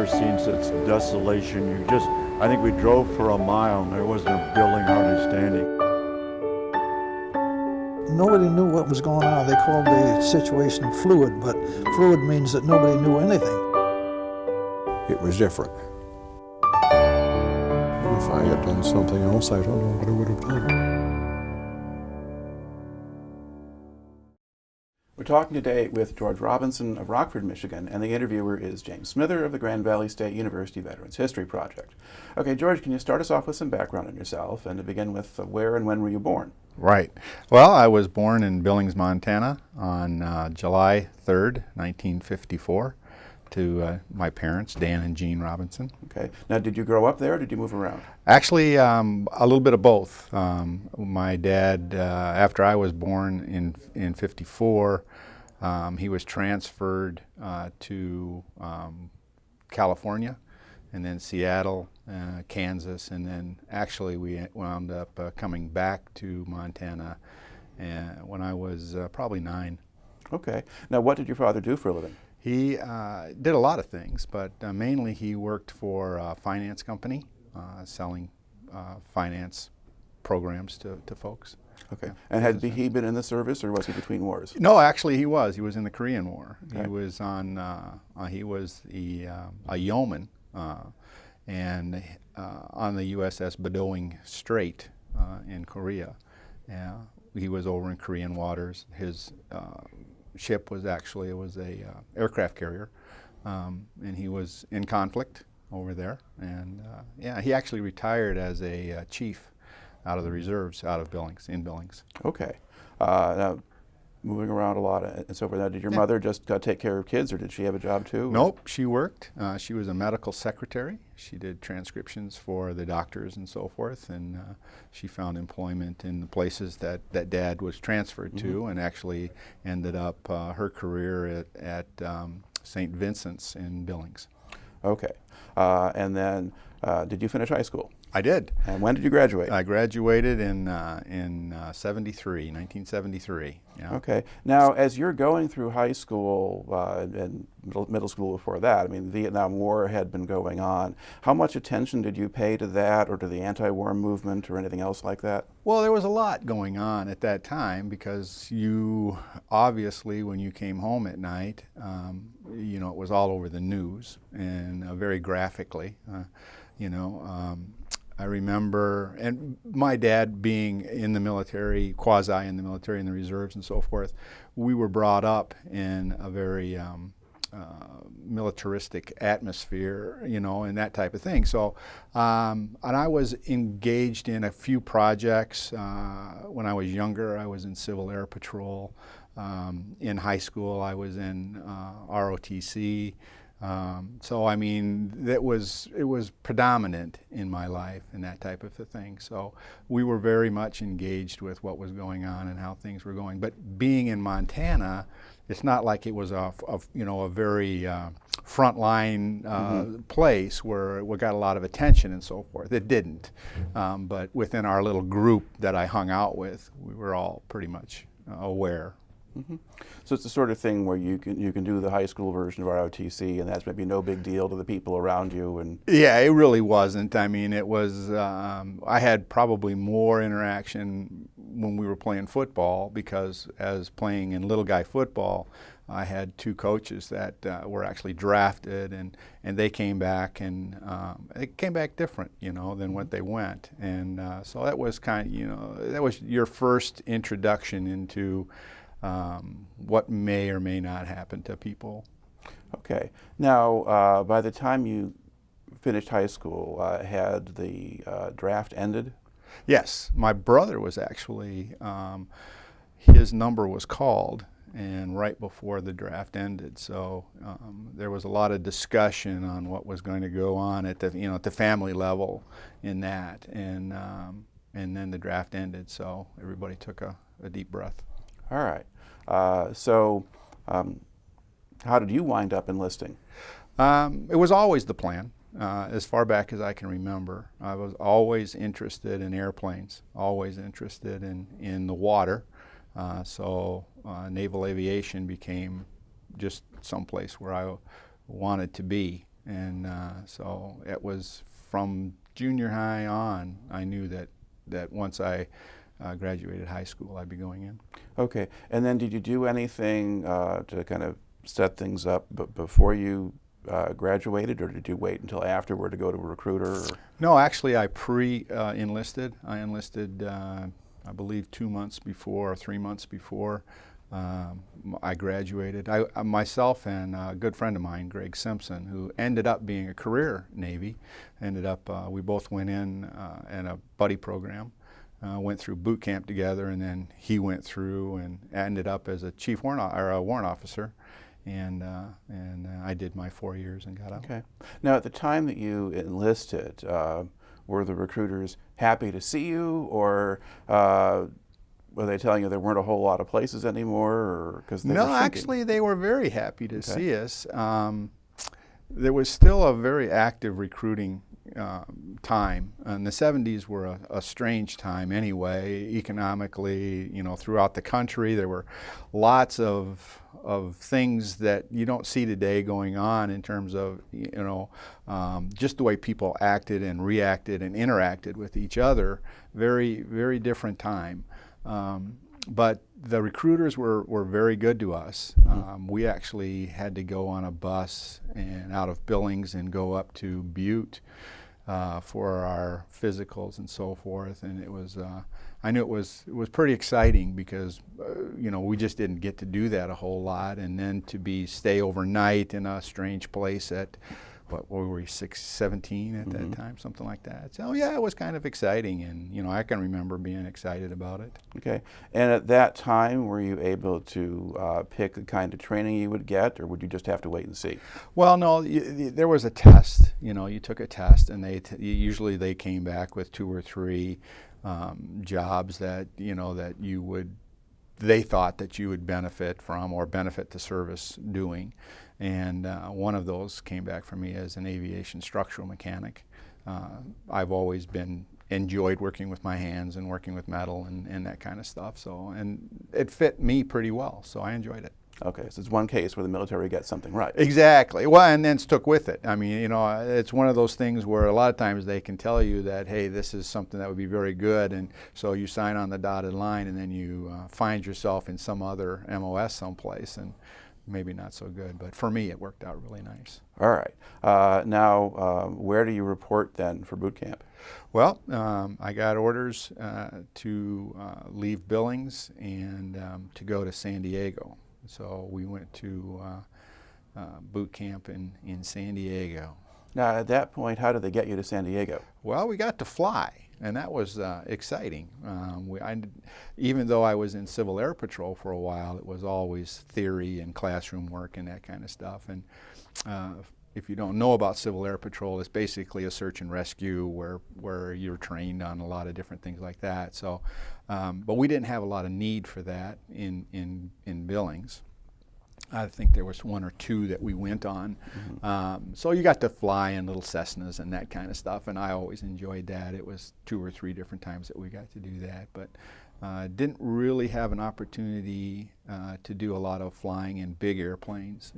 never seen such desolation. I think we drove for a mile and there wasn't a building hardly standing. Nobody knew what was going on. They called the situation fluid, but fluid means that nobody knew anything. It was different. If I had done something else, I don't know what I would have done. We're talking today with George Robinson of Rockford, Michigan, and the interviewer is James Smither of the Grand Valley State University Veterans History Project. Okay, George, can you start us off with some background on yourself, and to begin with, where and when were you born? Right. Well, I was born in Billings, Montana on July 3rd, 1954, to my parents, Dan and Jean Robinson. Okay. Now, did you grow up there or did you move around? Actually, a little bit of both. My dad, after I was born in 54, he was transferred to California, and then Seattle, Kansas, and then actually we wound up coming back to Montana when I was probably 9. Okay. Now, what did your father do for a living? He did a lot of things, but mainly he worked for a finance company, selling finance programs to folks. Okay. And had he been in the service, or was he between wars? No, actually he was. He was in the Korean War. Okay. He was on. He was a yeoman, and on the USS Bedouin Strait in Korea. He was over in Korean waters. His ship was actually a aircraft carrier, and he was in conflict over there. And yeah, he actually retired as a chief out of the reserves out of Billings, in Billings. Okay. Now, moving around a lot and so forth. Now, did your mother just take care of kids, or did she have a job too? Nope, she worked. She was a medical secretary. She did transcriptions for the doctors and so forth, and she found employment in the places that Dad was transferred to, and actually ended up her career at St. Vincent's in Billings. Okay. And then, did you finish high school? I did. And when did you graduate? I graduated in 1973. Yeah. Okay. Now, as you're going through high school and middle school before that, I mean, the Vietnam War had been going on. How much attention did you pay to that, or to the anti-war movement, or anything else like that? Well, there was a lot going on at that time, because you obviously, when you came home at night, you know, it was all over the news, and very graphically, you know. I remember, and my dad being in the military, quasi in the military, in the reserves and so forth, we were brought up in a very militaristic atmosphere, you know, and that type of thing. So, and I was engaged in a few projects. When I was younger, I was in Civil Air Patrol. In high school, I was in ROTC. So I mean, it was predominant in my life and that type of a thing. So we were very much engaged with what was going on and how things were going. But being in Montana, it's not like it was a very frontline place where we got a lot of attention and so forth. It didn't. But within our little group that I hung out with, we were all pretty much aware. So it's the sort of thing where you can do the high school version of ROTC, and that's maybe no big deal to the people around you. And yeah, it really wasn't. I mean, it was. I had probably more interaction when we were playing football, because as playing in little guy football, I had 2 coaches that were actually drafted, and they came back, and it came back different, you know, than what they went. And so that was kind of, you know, that was your first introduction into what may or may not happen to people. Okay. Now, by the time you finished high school, had the draft ended? Yes. My brother was actually, his number was called, and right before the draft ended. So there was a lot of discussion on what was going to go on at the, you know, at the family level in that. And then the draft ended, so everybody took a deep breath. All right. So how did you wind up enlisting? It was always the plan, as far back as I can remember. I was always interested in airplanes, always interested in the water. So naval aviation became just someplace where I wanted to be. And so it was from junior high on, I knew that once I graduated high school, I'd be going in. Okay, and then did you do anything to kind of set things up before you graduated, or did you wait until afterward to go to a recruiter? Or? No, actually I enlisted. I enlisted, I believe 2 months before or 3 months before I graduated. Myself and a good friend of mine, Greg Simpson, who ended up being a career Navy, we both went in a buddy program. Went through boot camp together, and then he went through and ended up as a chief warrant officer, and I did my 4 years and got out. Okay. Now, at the time that you enlisted, were the recruiters happy to see you, or were they telling you there weren't a whole lot of places anymore? Or, 'cause no, actually, they were very happy to see us. There was still a very active recruiting time, and the 70s were a strange time anyway, economically, throughout the country. There were lots of things that you don't see today going on in terms of, just the way people acted and reacted and interacted with each other. Very, very different time. But the recruiters were very good to us. We actually had to go on a bus and out of Billings and go up to Butte for our physicals and so forth. And it was, I knew it was pretty exciting because, we just didn't get to do that a whole lot. And then to stay overnight in a strange place at, what were we, 17 at that time, something like that. So yeah, it was kind of exciting, and I can remember being excited about it. Okay, and at that time, were you able to pick the kind of training you would get, or would you just have to wait and see? Well, no, there was a test. You took a test, and usually they came back with 2 or 3 jobs that they thought that you would benefit from or benefit the service doing. And one of those came back for me as an aviation structural mechanic. I've always enjoyed working with my hands and working with metal and that kind of stuff. So, and it fit me pretty well, so I enjoyed it. Okay, so it's one case where the military gets something right. Exactly. Well, and then stuck with it. I mean, it's one of those things where a lot of times they can tell you that, hey, this is something that would be very good, and so you sign on the dotted line, and then you find yourself in some other MOS someplace, and maybe not so good. But for me, it worked out really nice. All right. Now, where do you report then for boot camp? Well, I got orders to leave Billings and to go to San Diego. So we went to boot camp in San Diego. Now, at that point, how did they get you to San Diego? Well, we got to fly, and that was exciting. Even though I was in Civil Air Patrol for a while, it was always theory and classroom work and that kind of stuff. And if you don't know about Civil Air Patrol, it's basically a search and rescue where you're trained on a lot of different things like that. So, but we didn't have a lot of need for that in Billings. I think there was 1 or 2 that we went on. So you got to fly in little Cessnas and that kind of stuff, and I always enjoyed that. It was 2 or 3 different times that we got to do that, but didn't really have an opportunity to do a lot of flying in big airplanes,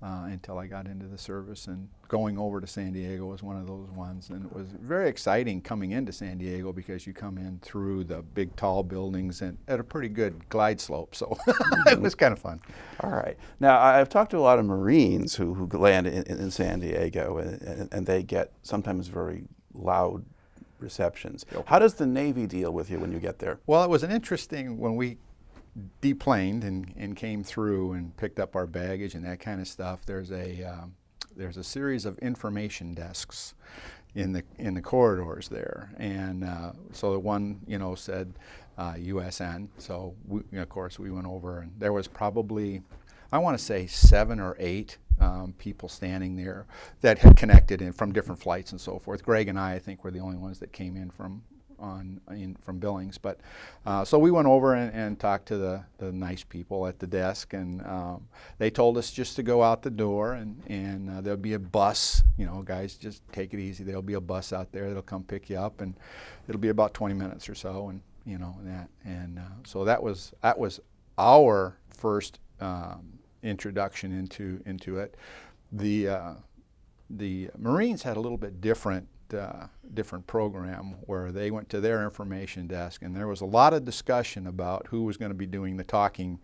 until I got into the service. And going over to San Diego was one of those ones, and it was very exciting coming into San Diego because you come in through the big tall buildings and at a pretty good glide slope, so it was kind of fun. All right. Now, I've talked to a lot of Marines who land in San Diego, and they get sometimes very loud receptions. How does the Navy deal with you when you get there? Well, it was an interesting, when we deplaned and came through and picked up our baggage and that kind of stuff, there's a series of information desks in the corridors there, and so the one said USN. So of course we went over, and there was probably, I want to say 7 or 8 people standing there that had connected from different flights and so forth. Greg and I think, were the only ones that came in from Billings, but so we went over and talked to the nice people at the desk, and they told us just to go out the door, and there'll be a bus, guys, just take it easy, there'll be a bus out there that'll come pick you up, and it'll be about 20 minutes or so, and so that was our first introduction into it. the Marines had a little bit different program where they went to their information desk, and there was a lot of discussion about who was going to be doing the talking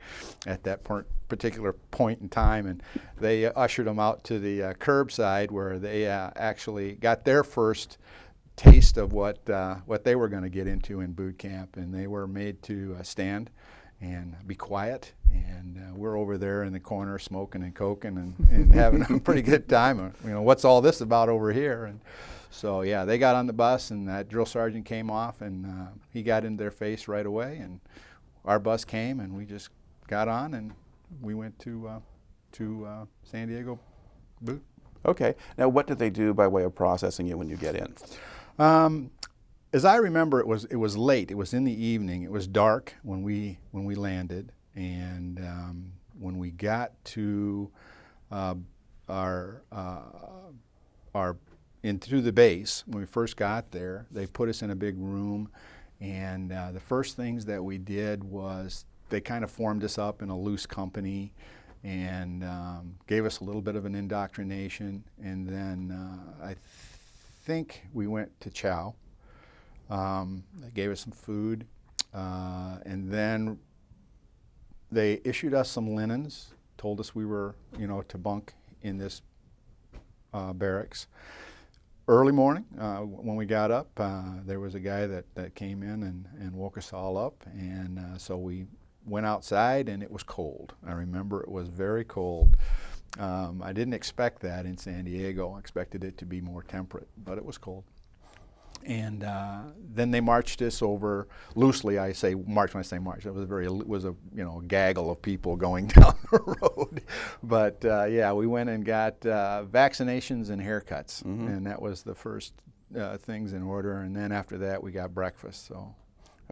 at that particular point in time, and they ushered them out to the curbside where they actually got their first taste of what they were going to get into in boot camp, and they were made to stand and be quiet, and we're over there in the corner smoking and coking and having a pretty good time. What's all this about over here? And so yeah, they got on the bus, and that drill sergeant came off, and he got into their face right away, and our bus came, and we just got on, and we went to San Diego boot. Okay. Now, what did they do by way of processing you when you get in? As I remember, it was late. It was in the evening. It was dark when we landed, and when we got to into the base, when we first got there, they put us in a big room, and the first things that we did was they kind of formed us up in a loose company and gave us a little bit of an indoctrination, and then I think we went to chow. They gave us some food, and then they issued us some linens, told us we were, to bunk in this barracks. Early morning, when we got up, there was a guy that came in and woke us all up, and so we went outside, and it was cold. I remember it was very cold. I didn't expect that in San Diego. I expected it to be more temperate, but it was cold. And then they marched us over loosely. I say march when I say march. It was a gaggle of people going down the road. But yeah, we went and got vaccinations and haircuts, and that was the first things in order. And then after that, we got breakfast. So,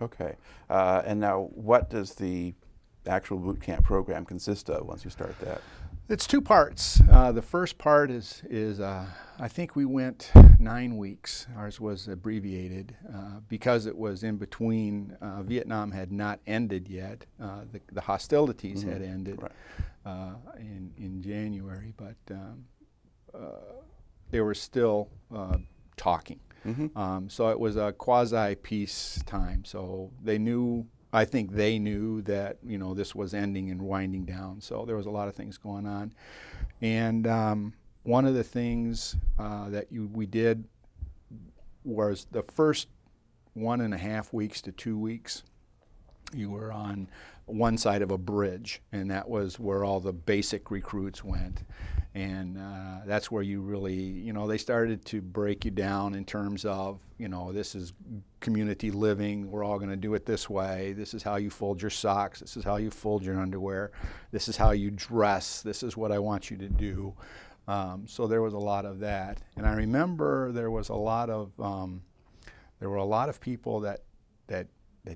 okay. And now, what does the actual boot camp program consist of once you start that? It's two parts. The first part is I think we went 9 weeks. Ours was abbreviated because it was in between. Vietnam had not ended yet. The hostilities had ended in January, but they were still talking. So it was a quasi-peace time. So they knew. I think they knew that this was ending and winding down. So there was a lot of things going on, and one of the things that we did was the first 1.5 weeks to 2 weeks. You were on one side of a bridge, and that was where all the basic recruits went. And that's where you really, they started to break you down in terms of, this is community living. We're all going to do it this way. This is how you fold your socks. This is how you fold your underwear. This is how you dress. This is what I want you to do. So there was a lot of that. And I remember there was a lot of, there were a lot of people that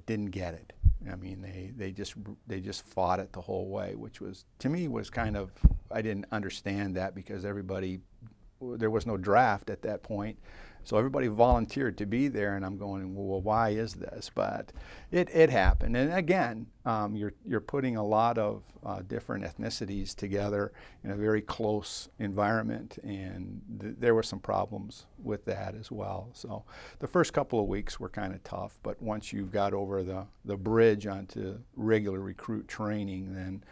didn't get it. I mean, they just fought it the whole way, which was, to me, was kind of, I didn't understand that because there was no draft at that point. So everybody volunteered to be there, and I'm going, well, why is this? But it happened. And again, you're putting a lot of different ethnicities together in a very close environment, and there were some problems with that as well. So the first couple of weeks were kind of tough, but once you got over the bridge onto regular recruit training, then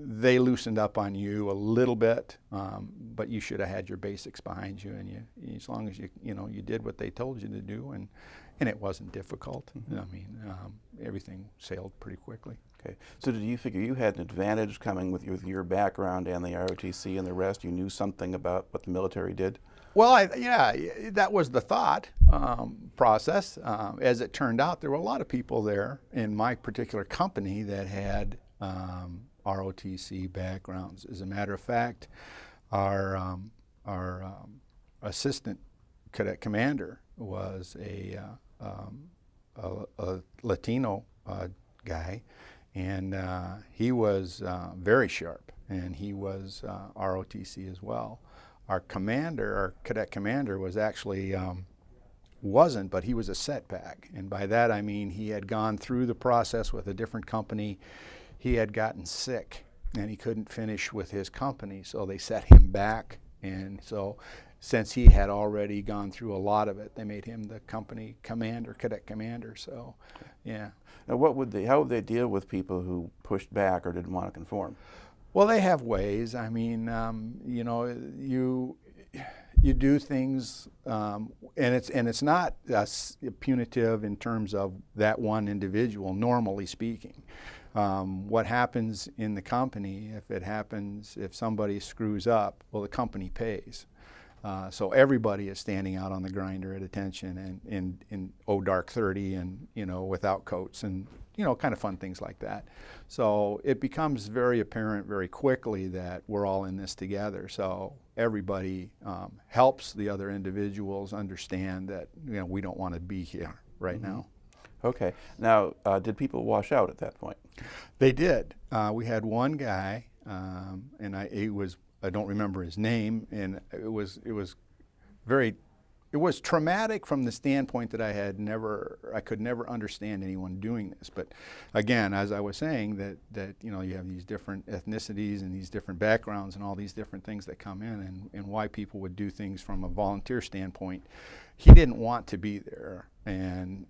they loosened up on you a little bit, but you should have had your basics behind you, and as long as you did what they told you to do, and it wasn't difficult. I mean, everything sailed pretty quickly. Okay. So did you figure you had an advantage coming with your background and the ROTC and the rest? You knew something about what the military did? Well, yeah, that was the thought process. As it turned out, there were a lot of people there in my particular company that had ROTC backgrounds. As a matter of fact, our assistant cadet commander was a Latino guy, and he was very sharp, and he was ROTC as well. Our cadet commander was actually wasn't, but he was a setback, and by that I mean he had gone through the process with a different company. He had gotten sick, and he couldn't finish with his company, so they set him back And so since he had already gone through a lot of it, they made him the company commander, cadet commander. So, yeah. Now, how would they deal with people who pushed back or didn't want to conform? Well, they have ways. I mean, you know, you do things, and it's not punitive in terms of that one individual. Normally speaking, what happens in the company, if somebody screws up, well, the company pays. So everybody is standing out on the grinder at attention and in dark 30 and, you know, without coats and, you know, kind of fun things like that. So it becomes very apparent very quickly that we're all in this together. So everybody helps the other individuals understand that, you know, we don't want to be here right now. Okay. Now, did people wash out at that point? They did. We had one guy, and I don't remember his name, and it was traumatic from the standpoint that I could never understand anyone doing this. But again, as I was saying, that you know, you have these different ethnicities and these different backgrounds and all these different things that come in, and why people would do things from a volunteer standpoint. He didn't want to be there, and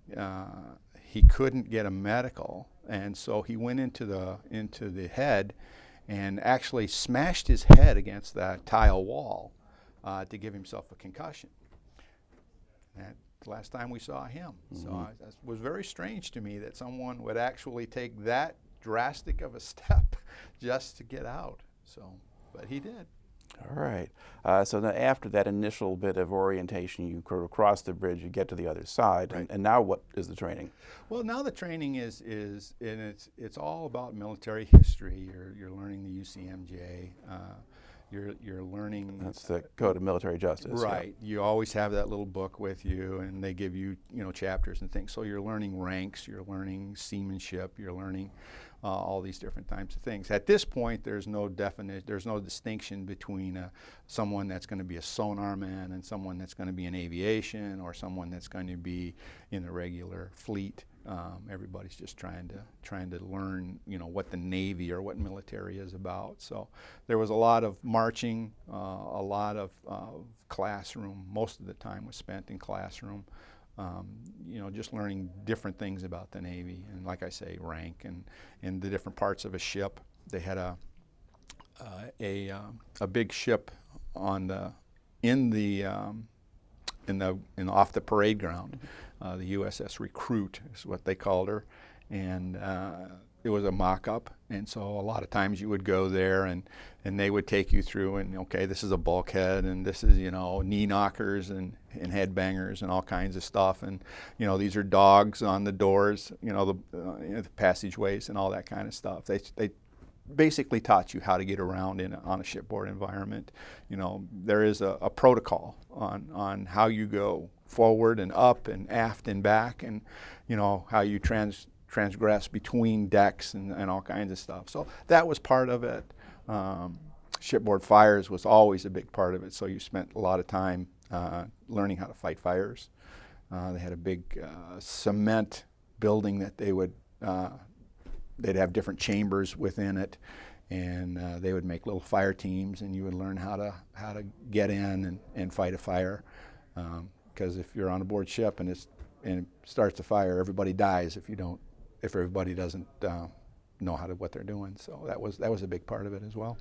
he couldn't get a medical, and so he went into the head and actually smashed his head against that tile wall to give himself a concussion. And the last time we saw him. So it was very strange to me that someone would actually take that drastic of a step just to get out. So, but he did. All right. So then after that initial bit of orientation, you cross the bridge, you get to the other side, Right. and now what is the training? Well, now the training is and it's all about military history. You're learning the UCMJ. You're learning. That's the Code of Military Justice. Right. You always have that little book with you, and they give you, you know, chapters and things. So you're learning ranks, you're learning seamanship, you're learning all these different types of things. At this point, there's no distinction between someone that's going to be a sonar man and someone that's going to be in aviation or someone that's going to be in the regular fleet. Everybody's just trying to learn, you know, what the Navy or what military is about. So there was a lot of marching, a lot of classroom. Most of the time was spent in classroom. You know, just learning different things about the Navy, and like I say, rank and the different parts of a ship. They had a big ship off the parade ground. The USS Recruit is what they called her, and it was a mock-up, and so a lot of times you would go there and they would take you through, and okay, this is a bulkhead, and this is, you know, knee knockers and head bangers and all kinds of stuff, and, you know, these are dogs on the doors, you know, the passageways and all that kind of stuff. They basically taught you how to get around on a shipboard environment. You know, there is a protocol on how you go forward and up and aft and back, and, you know, how you transgress between decks and all kinds of stuff. So that was part of it. Shipboard fires was always a big part of it, so you spent a lot of time learning how to fight fires. They had a big cement building that they'd have different chambers within it, and they would make little fire teams, and you would learn how to get in and fight a fire. Because if you're on a board ship and it starts a fire, everybody dies if everybody doesn't know what they're doing. So that was a big part of it as well.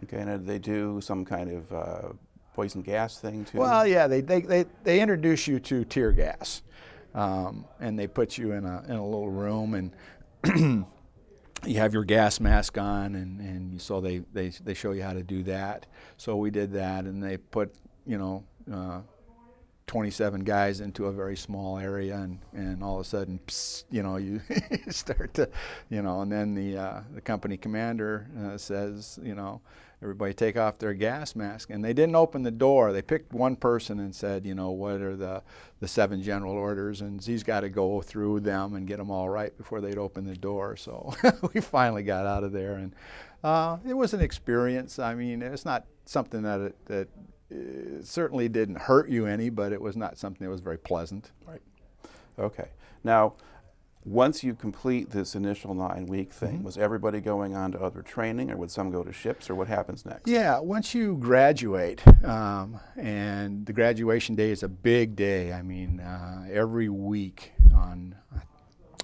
Okay, and did they do some kind of poison gas thing too? Well, yeah, they introduce you to tear gas, and they put you in a little room, and you have your gas mask on, and so they show you how to do that. So we did that, and they put, you know, 27 guys into a very small area, and all of a sudden, psst, you know, you start to, you know, and then the company commander says, you know, everybody take off their gas mask, and they didn't open the door. They picked one person and said, you know, what are the 7 general orders, and he's got to go through them and get them all right before they'd open the door. So we finally got out of there, and it was an experience. I mean, it's not something that it certainly didn't hurt you any, but it was not something that was very pleasant. Right. Okay. Now, Once you complete this initial 9-week thing, Mm-hmm. was everybody going on to other training, or would some go to ships, or what happens next? Yeah, once you graduate, and the graduation day is a big day. I mean, every week on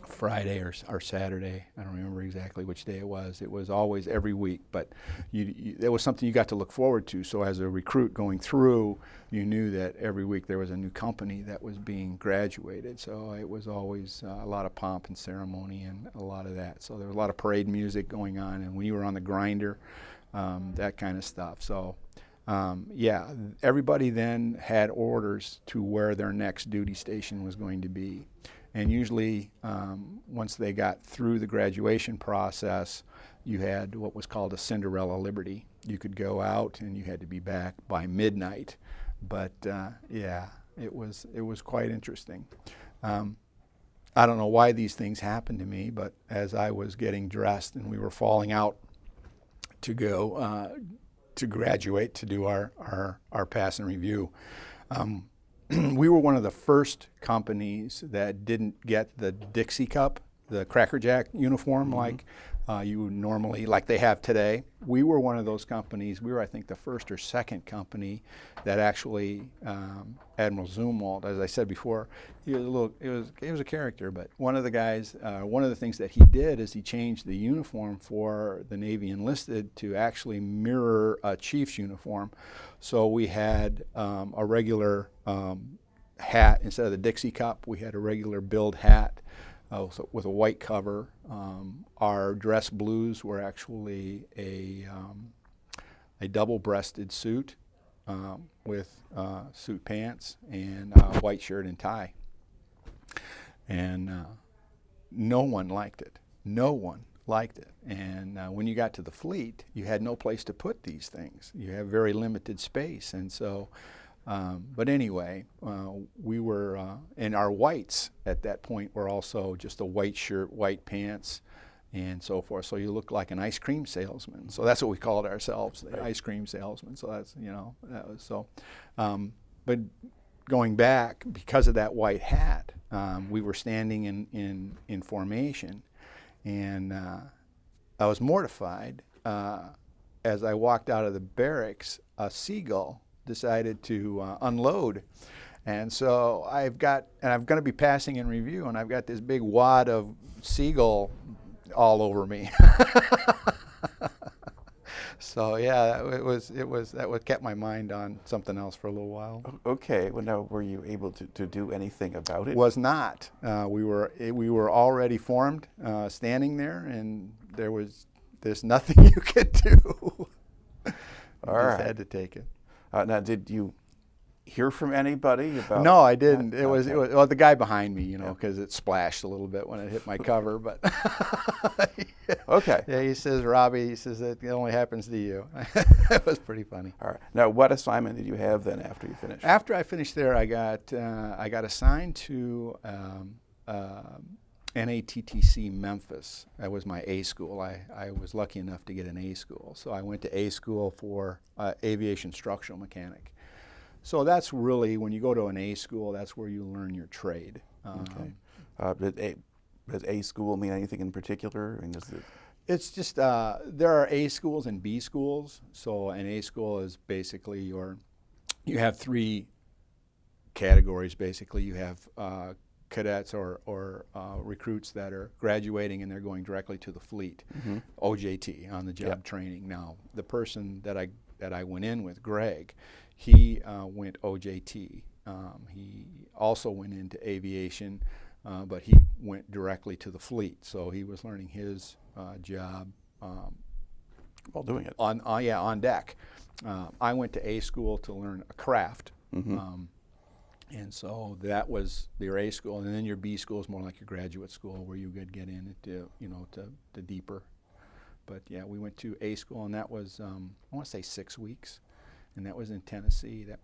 Friday or Saturday, I don't remember exactly which day it was. It was always every week, but it was something you got to look forward to. So as a recruit going through, you knew that every week there was a new company that was being graduated. So it was always a lot of pomp and ceremony and a lot of that. So there was a lot of parade music going on, and when you were on the grinder, that kind of stuff. So yeah, everybody then had orders to where their next duty station was going to be. And usually, once they got through the graduation process, you had what was called a Cinderella Liberty. You could go out and you had to be back by midnight. But yeah, it was quite interesting. I don't know why these things happened to me, but as I was getting dressed and we were falling out to go to graduate to do our pass and review, we were one of the first companies that didn't get the Dixie Cup, the Cracker Jack uniform like you would normally, like they have today. We were one of those companies. We were, I think, the first or second company that actually, Admiral Zumwalt, as I said before, he was a character, but one of the guys, one of the things that he did is he changed the uniform for the Navy enlisted to actually mirror a chief's uniform. So we had a regular hat instead of the Dixie Cup. We had a regular billed hat with a white cover. Our dress blues were actually a double-breasted suit with suit pants and white shirt and tie. And no one liked it. No one liked it. And when you got to the fleet, you had no place to put these things. You have very limited space. And so, but anyway, we were, and our whites at that point were also just a white shirt, white pants, and so forth. So you looked like an ice cream salesman. So that's what we called ourselves, the ice cream salesman. So that's, that was so. But going back, because of that white hat, we were standing in formation, and I was mortified. As I walked out of the barracks, a seagull decided to unload. And so I'm going to be passing in review, and I've got this big wad of seagull all over me. So yeah, that what kept my mind on something else for a little while. Okay, well now, were you able to do anything about it? Was not. We were already formed, standing there, and there's nothing you could do. All Just right. had to take it. Now, did you hear from anybody about? No, I didn't. It was Okay. well, the guy behind me, because it splashed a little bit when it hit my cover. But Okay. yeah, he says, Robbie, he says it only happens to you. It was pretty funny. All right. Now, what assignment did you have then after you finished? After I finished there, I got assigned to NATTC Memphis. That was my A school. I was lucky enough to get an A school. So I went to A school for Aviation Structure Mechanic. So that's really, when you go to an A school, that's where you learn your trade. Okay. Does A school mean anything in particular? I mean, It's just, there are A schools and B schools. So an A school is basically you have three categories basically. You have cadets or recruits that are graduating and they're going directly to the fleet, OJT, on the job training. Now, the person that I went in with, Greg, he went OJT. He also went into aviation, but he went directly to the fleet. So he was learning his job while doing it. on deck. I went to A school to learn a craft. And so that was your A school, and then your B school is more like your graduate school, where you could get into, to deeper. But yeah, we went to A school, and that was I want to say 6 weeks, and that was in Tennessee. That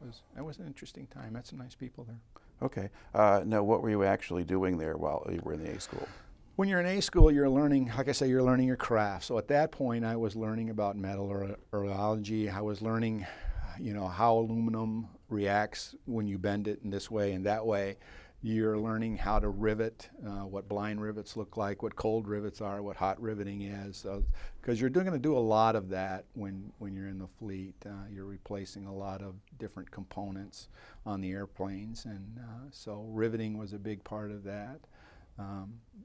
was an interesting time. Met some nice people there. Okay. Now, what were you actually doing there while you were in the A school? When you're in A school, you're learning, like I say, you're learning your craft. So at that point, I was learning about metallurgy. I was learning, how aluminum reacts when you bend it in this way and that way. You're learning how to rivet, what blind rivets look like, what cold rivets are, what hot riveting is, because you're going to do a lot of that when you're in the fleet. You're replacing a lot of different components on the airplanes, and so riveting was a big part of that.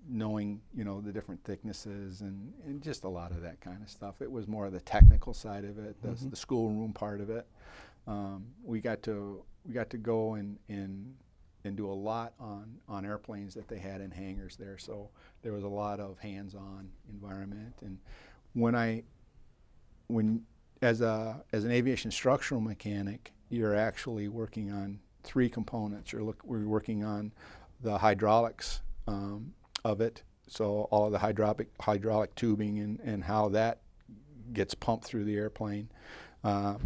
Knowing, the different thicknesses and just a lot of that kind of stuff. It was more of the technical side of it, the schoolroom part of it. We got to go and do a lot on airplanes that they had in hangars there. So there was a lot of hands-on environment. And as an aviation structural mechanic, you're actually working on three components. We're working on the hydraulics of it, so all of the hydraulic tubing and how that gets pumped through the airplane.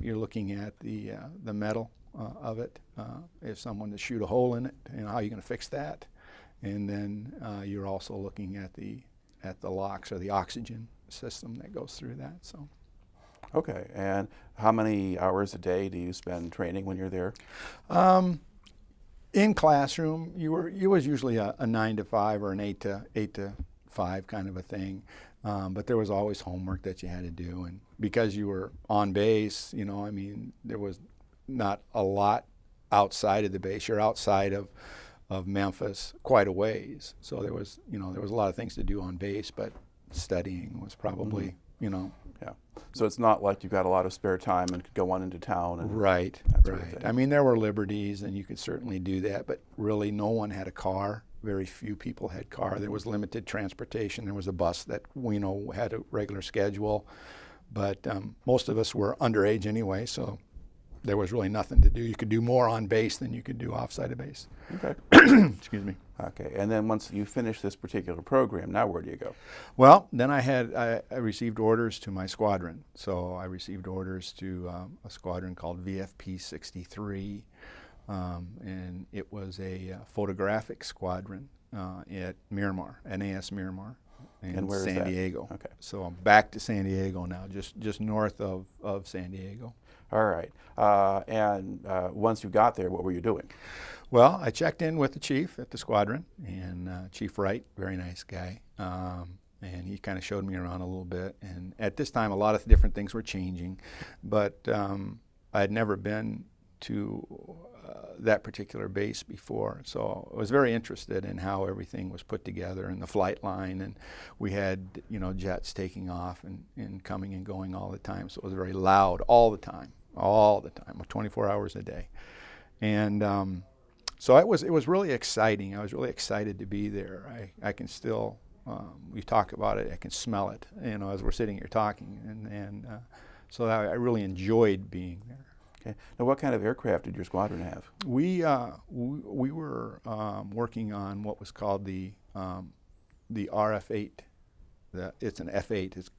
You're looking at the metal of it. If someone to shoot a hole in it, how are you going to fix that? And then you're also looking at the LOX, or the oxygen system that goes through that. So. Okay, and how many hours a day do you spend training when you're there? In classroom, you was usually a 9 to 5 or an 8 to 5 kind of a thing, but there was always homework that you had to do, and because you were on base, there was not a lot outside of the base. You're outside of Memphis quite a ways, so there was a lot of things to do on base, but studying was probably Yeah. So it's not like you've got a lot of spare time and could go on into town and right. sort of thing. I mean, there were liberties, and you could certainly do that, but really no one had a car. Very few people had car. There was limited transportation. There was a bus that we had a regular schedule, but most of us were underage anyway, so there was really nothing to do. You could do more on base than you could do offside of base. Okay. Excuse me. Okay, and then once you finish this particular program, now where do you go? Well, then I received orders to my squadron. So I received orders to a squadron called VFP 63, and it was a photographic squadron at Miramar, NAS Miramar, in where is San that? Diego. Okay. So I'm back to San Diego now, just north of San Diego. All right, and once you got there, what were you doing? Well, I checked in with the chief at the squadron, and Chief Wright, very nice guy, and he kind of showed me around a little bit. And at this time, a lot of different things were changing, but I had never been to that particular base before, so I was very interested in how everything was put together and the flight line. And we had jets taking off and coming and going all the time, so it was very loud all the time, 24 hours a day. And so it was really exciting. I was really excited to be there. I can still, we talk about it, I can smell it, as we're sitting here talking. And so I really enjoyed being there. Okay. Now, what kind of aircraft did your squadron have? We were working on what was called the RF-8. It's an F-8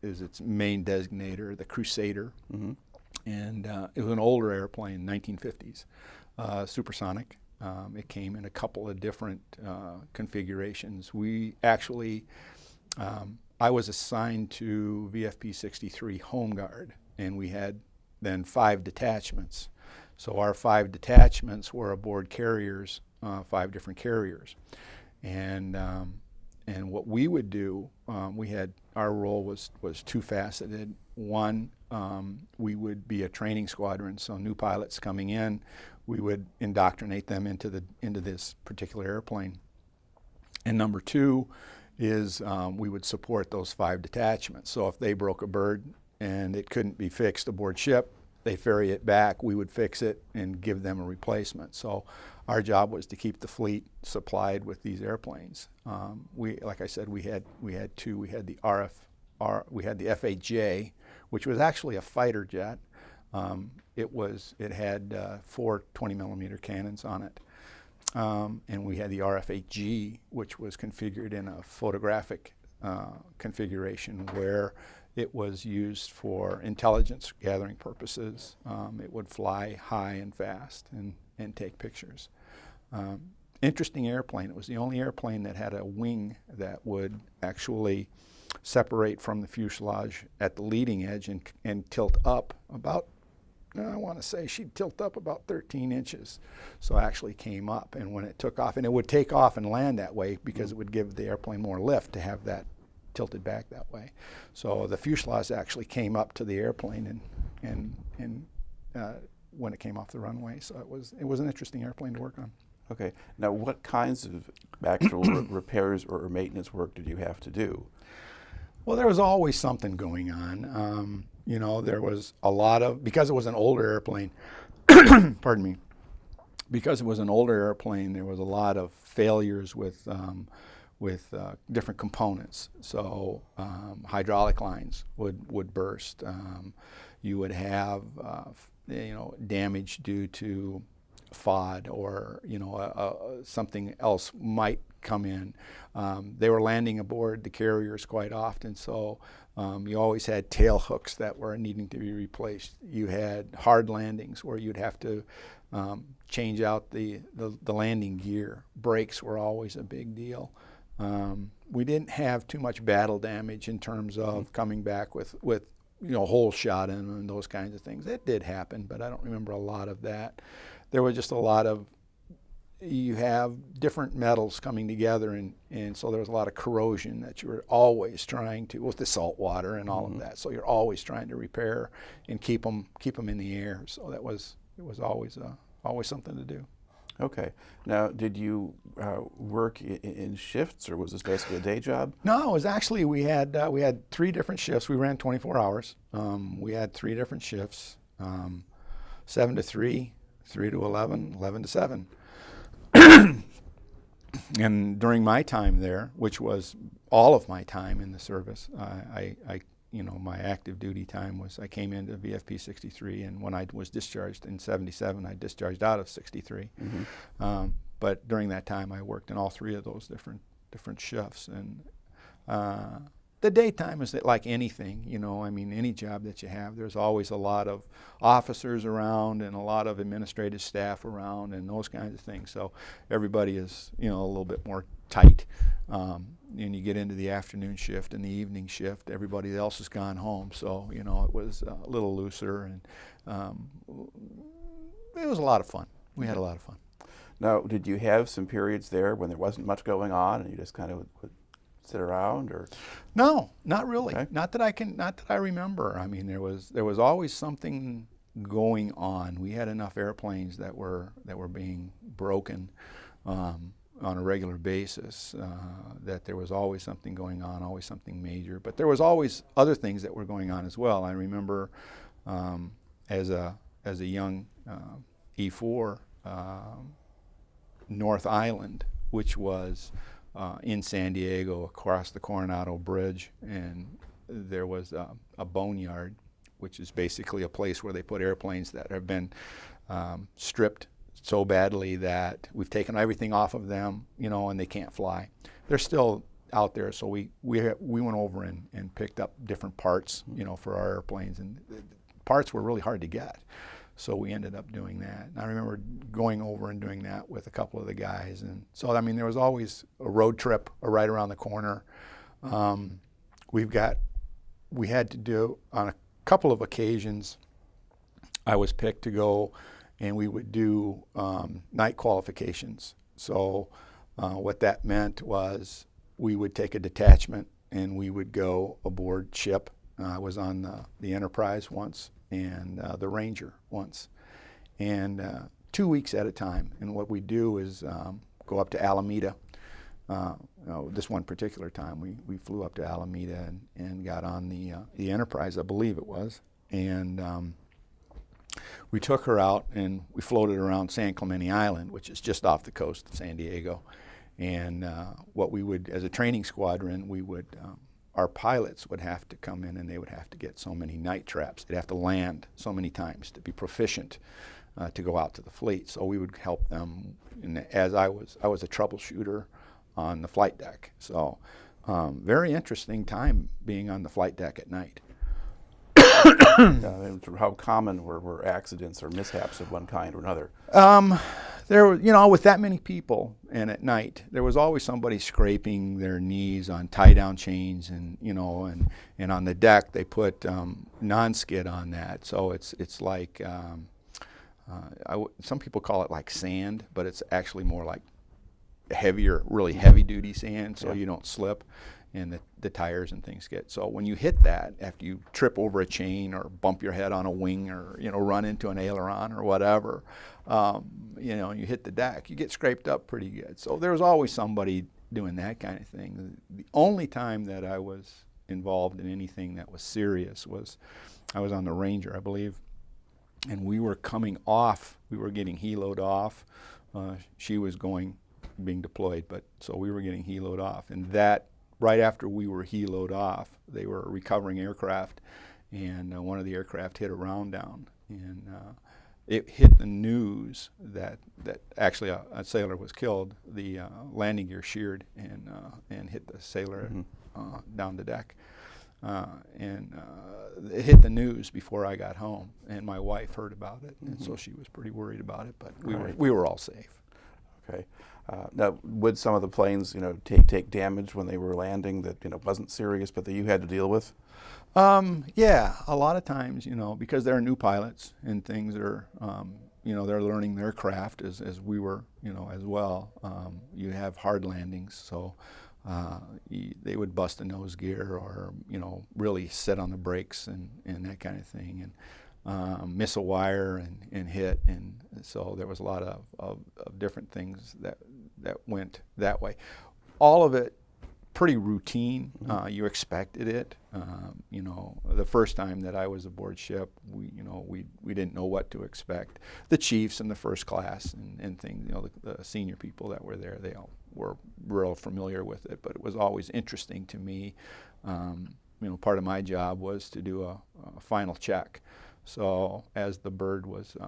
is its main designator, the Crusader. Mm-hmm. And it was an older airplane, 1950s, supersonic. It came in a couple of different configurations. We actually, I was assigned to VFP 63 Home Guard, and we had then 5 detachments. So our 5 detachments were aboard carriers, 5 different carriers. And what we would do, our role was two-faceted. One, we would be a training squadron, so new pilots coming in, we would indoctrinate them into this particular airplane. And number 2 is we would support those 5 detachments. So if they broke a bird and it couldn't be fixed aboard ship, they ferry it back, we would fix it and give them a replacement. So our job was to keep the fleet supplied with these airplanes. Like I said, we had 2. We had the we had the F-8J, which was actually a fighter jet. It had 4 20-millimeter cannons on it. And we had the RF-8G, which was configured in a photographic configuration where it was used for intelligence gathering purposes. It would fly high and fast and take pictures. Interesting airplane. It was the only airplane that had a wing that would actually separate from the fuselage at the leading edge and tilt up about I want to say she'd tilt up about 13 inches. So it actually came up, and when it took off, and it would take off and land that way because it would give the airplane more lift to have that tilted back that way. So the fuselage actually came up to the airplane and when it came off the runway. So it was an interesting airplane to work on. Okay. Now, what kinds of actual repairs or maintenance work did you have to do? Well, there was always something going on. You know, there was a lot of, because it was an older airplane, pardon me, because it was an older airplane, there was a lot of failures with different components. So hydraulic lines would burst. You would have damage due to FOD, or something else might come in. They were landing aboard the carriers quite often, so you always had tail hooks that were needing to be replaced. You had hard landings where you'd have to change out the landing gear. Brakes were always a big deal. We didn't have too much battle damage in terms of coming back with hole shot in and those kinds of things. That did happen, but I don't remember a lot of that. There was just a lot of, you have different metals coming together, and so there was a lot of corrosion that you were always trying to, with the salt water and all of that. So you're always trying to repair and keep them in the air. So it was always something to do. Okay. Now, did you work in shifts, or was this basically a day job? No, it was actually, we had 3 different shifts. We ran 24 hours. We had 3 different shifts, 7 to 3, 3 to 11, 11 to 7. And during my time there, which was all of my time in the service, my active duty time was, I came into VFP 63, and when I was discharged in 77, I discharged out of 63. But during that time, I worked in all 3 of those different shifts. And the daytime is like anything, any job that you have, there's always a lot of officers around and a lot of administrative staff around and those kinds of things. So everybody is, a little bit more tight. And you get into the afternoon shift and the evening shift, everybody else has gone home. So, it was a little looser, and it was a lot of fun. We had a lot of fun. Now, did you have some periods there when there wasn't much going on and you just kind of would sit around, or? No, not really. Okay. Not that I remember. I mean, there was always something going on. We had enough airplanes that were being broken on a regular basis, that there was always something going on, always something major. But there was always other things that were going on as well. I remember as a young E4, North Island, which was in San Diego across the Coronado Bridge, and there was a boneyard, which is basically a place where they put airplanes that have been stripped so badly that we've taken everything off of them, and they can't fly. They're still out there, so we went over and picked up different parts, for our airplanes, and the parts were really hard to get. So we ended up doing that. And I remember going over and doing that with a couple of the guys. And so, I mean, there was always a road trip right around the corner. We had to do, on a couple of occasions, I was picked to go, and we would do night qualifications. So what that meant was we would take a detachment and we would go aboard ship. I was on the Enterprise once and the Ranger once, and 2 weeks at a time. And what we do is go up to Alameda. This one particular time, we flew up to Alameda and got on the Enterprise, I believe it was, and we took her out and we floated around San Clemente Island, which is just off the coast of San Diego. And what we would, as a training squadron, we would, our pilots would have to come in and they would have to get so many night traps. They'd have to land so many times to be proficient to go out to the fleet. So we would help them. And as I was a troubleshooter on the flight deck. So very interesting time being on the flight deck at night. How common were accidents or mishaps of one kind or another? There were, with that many people and at night, there was always somebody scraping their knees on tie-down chains, and and on the deck they put non-skid on that. So it's like some people call it like sand, but it's actually more like heavier, really heavy duty sand, so you don't slip and the tires and things get. So when you hit that, after you trip over a chain or bump your head on a wing or, you know, run into an aileron or whatever, you know, you hit the deck, you get scraped up pretty good. So there was always somebody doing that kind of thing. The only time that I was involved in anything that was serious was I was on the Ranger, I believe, and we were coming off, we were getting heloed off. She was being deployed, but so we were getting heloed off, and that right after we were heloed off, they were recovering aircraft, and one of the aircraft hit a round down, and it hit the news that actually a sailor was killed. The landing gear sheared and hit the sailor down the deck, and it hit the news before I got home, and my wife heard about it, and so she was pretty worried about it, but we were all safe. Okay. Now, would some of the planes, you know, take damage when they were landing that, you know, wasn't serious, but that you had to deal with? Yeah, a lot of times, you know, because they're new pilots and things are, you know, they're learning their craft as we were, you know, as well. You have hard landings, so they would bust a nose gear or, you know, really sit on the brakes and that kind of thing. And miss a wire and hit, and so there was a lot of different things that went that way. All of it pretty routine. You expected it. You know, the first time that I was aboard ship, we didn't know what to expect. The chiefs and the first class and things, you know, the senior people that were there, they all were real familiar with it, but it was always interesting to me. You know, part of my job was to do a final check. So as the bird was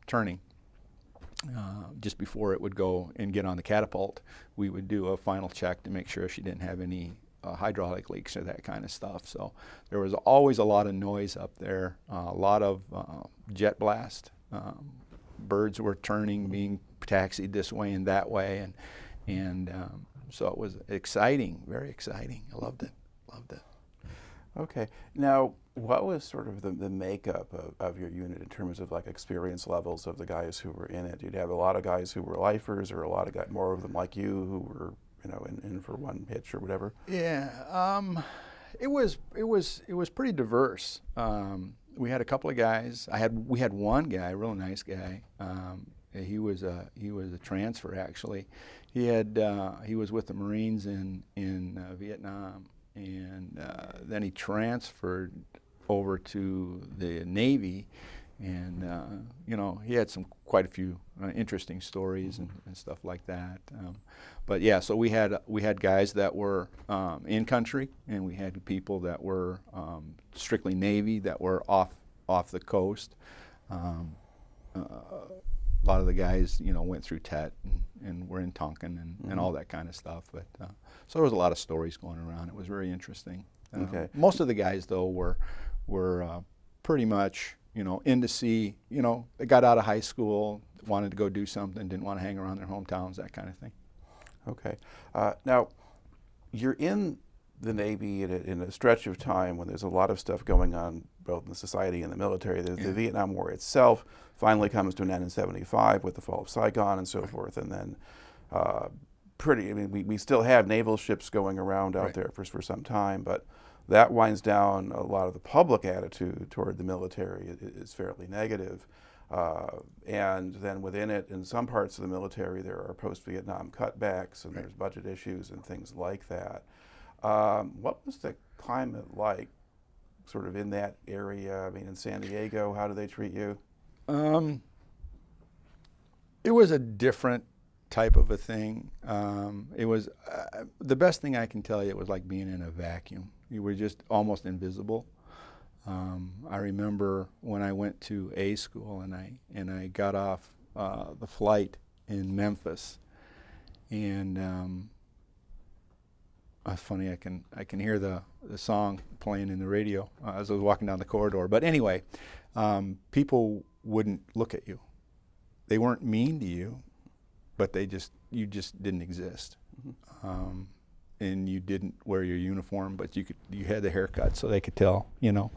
turning, just before it would go and get on the catapult, we would do a final check to make sure she didn't have any hydraulic leaks or that kind of stuff. So there was always a lot of noise up there, a lot of jet blast. Birds were turning, being taxied this way and that way, and so it was exciting, very exciting. I loved it. Okay. Now, what was sort of the makeup of your unit in terms of like experience levels of the guys who were in it? Did you have a lot of guys who were lifers, or a lot of guys, more of them like you, who were, you know, in for one hitch or whatever? Yeah, it was pretty diverse. We had a couple of guys. We had one guy, a real nice guy. He was a transfer actually. He was with the Marines in Vietnam. And then he transferred over to the Navy, and you know, he had quite a few interesting stories and stuff like that. But yeah, so we had guys that were in country, and we had people that were strictly Navy that were off the coast. A lot of the guys, you know, went through TET and were in Tonkin and all that kind of stuff. But so there was a lot of stories going around. It was very interesting. Okay. Most of the guys, though, were pretty much, you know, into sea. You know, they got out of high school, wanted to go do something, didn't want to hang around their hometowns, that kind of thing. Okay. Now, you're in the Navy in a stretch of time when there's a lot of stuff going on both in the society and the military. The Vietnam War itself finally comes to an end in '75 with the fall of Saigon and so forth, and then we still have naval ships going around out there for some time, but that winds down. A lot of the public attitude toward the military is fairly negative. And then within it, in some parts of the military, there are post-Vietnam cutbacks, and there's budget issues and things like that. What was the climate like sort of in that area? I mean, in San Diego, how do they treat you? It was a different type of a thing. It was the best thing I can tell you, it was like being in a vacuum. You were just almost invisible. I remember when I went to A school and I got off the flight in Memphis, and it's funny, I can hear the song playing in the radio as I was walking down the corridor. But anyway, people wouldn't look at you. They weren't mean to you, but you just didn't exist. And you didn't wear your uniform, but you had the haircut, so they could tell, you know.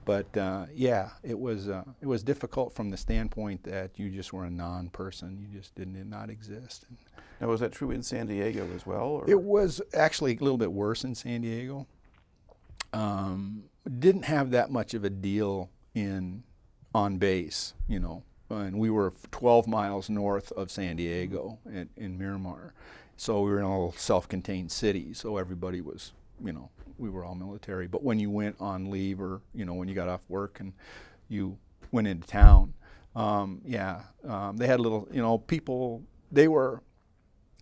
But yeah, it was difficult from the standpoint that you just were a non-person. You just did not exist. Now, was that true in San Diego as well? Or? It was actually a little bit worse in San Diego. Didn't have that much of a deal on base, you know, and we were 12 miles north of San Diego in Miramar. So we were in a little self-contained city, so everybody was, you know, we were all military. But when you went on leave or, you know, when you got off work and you went into town, they had little, you know, people, they were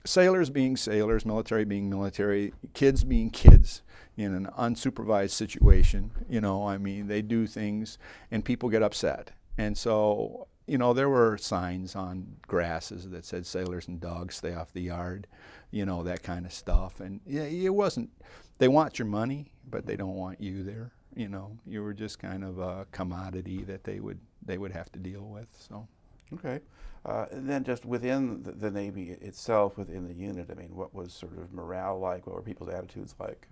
sailors being sailors, military being military, kids being kids in an unsupervised situation. You know, I mean, they do things and people get upset. And so, you know, there were signs on grasses that said sailors and dogs stay off the yard, you know, that kind of stuff. And yeah, it wasn't, they want your money, but they don't want you there. You know, you were just kind of a commodity that they would have to deal with. So. Okay. And then just within the Navy itself, within the unit, I mean, what was sort of morale like? What were people's attitudes like?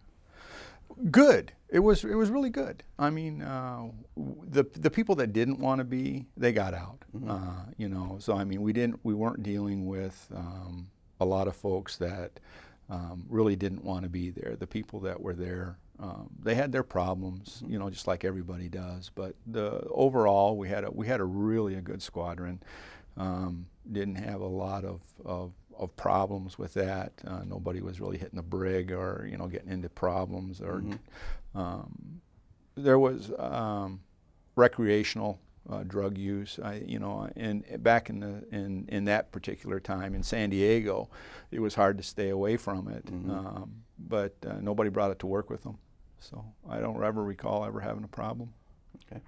Good. It was really good. I mean, the people that didn't want to be, they got out. Mm-hmm. You know, so I mean, we weren't dealing with a lot of folks that really didn't want to be there. The people that were there, they had their problems, you know, just like everybody does. But overall, we had a really good squadron. Didn't have a lot of problems with that. Nobody was really hitting the brig or, you know, getting into problems. Or there was recreational drug use. And back in that particular time in San Diego, it was hard to stay away from it. But nobody brought it to work with them. So I don't ever recall ever having a problem. Okay.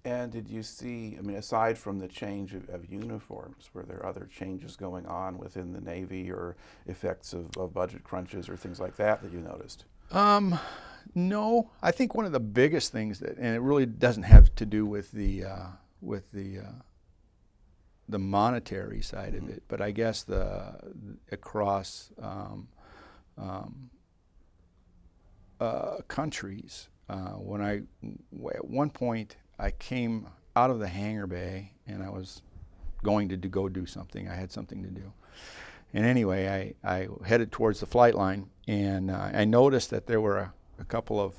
And did you see, I mean, aside from the change of uniforms, were there other changes going on within the Navy or effects of budget crunches or things like that you noticed? No, I think one of the biggest things and it really doesn't have to do with the monetary side of it, but I guess across countries. At one point, I came out of the hangar bay and I was going to go do something. I had something to do. And anyway, I headed towards the flight line and I noticed that there were a couple of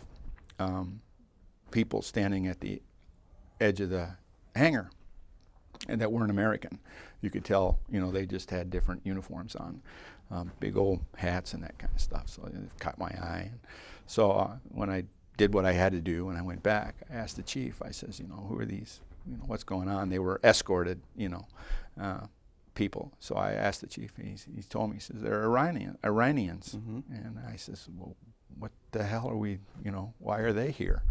people standing at the edge of the hangar and that weren't American. You could tell, you know, they just had different uniforms on, big old hats and that kind of stuff. So it caught my eye. And so when I did what I had to do and I went back, I asked the chief, I says, you know, who are these, you know, what's going on? They were escorted, you know, people. So I asked the chief, and he told me, he says, they're Iranians. And I says, well, what the hell are we, you know, why are they here?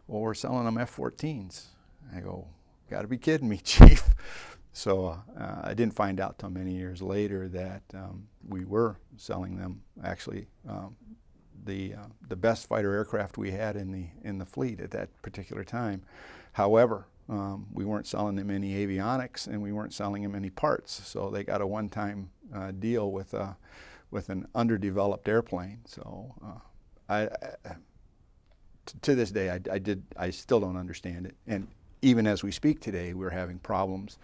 Well, we're selling them F-14s. I go, gotta be kidding me, chief. So I didn't find out till many years later that we were selling them actually the best fighter aircraft we had in the fleet at that particular time. However, we weren't selling them any avionics and we weren't selling them any parts. So they got a one-time deal with an underdeveloped airplane. So to this day, I still don't understand it. And even as we speak today, we're having problems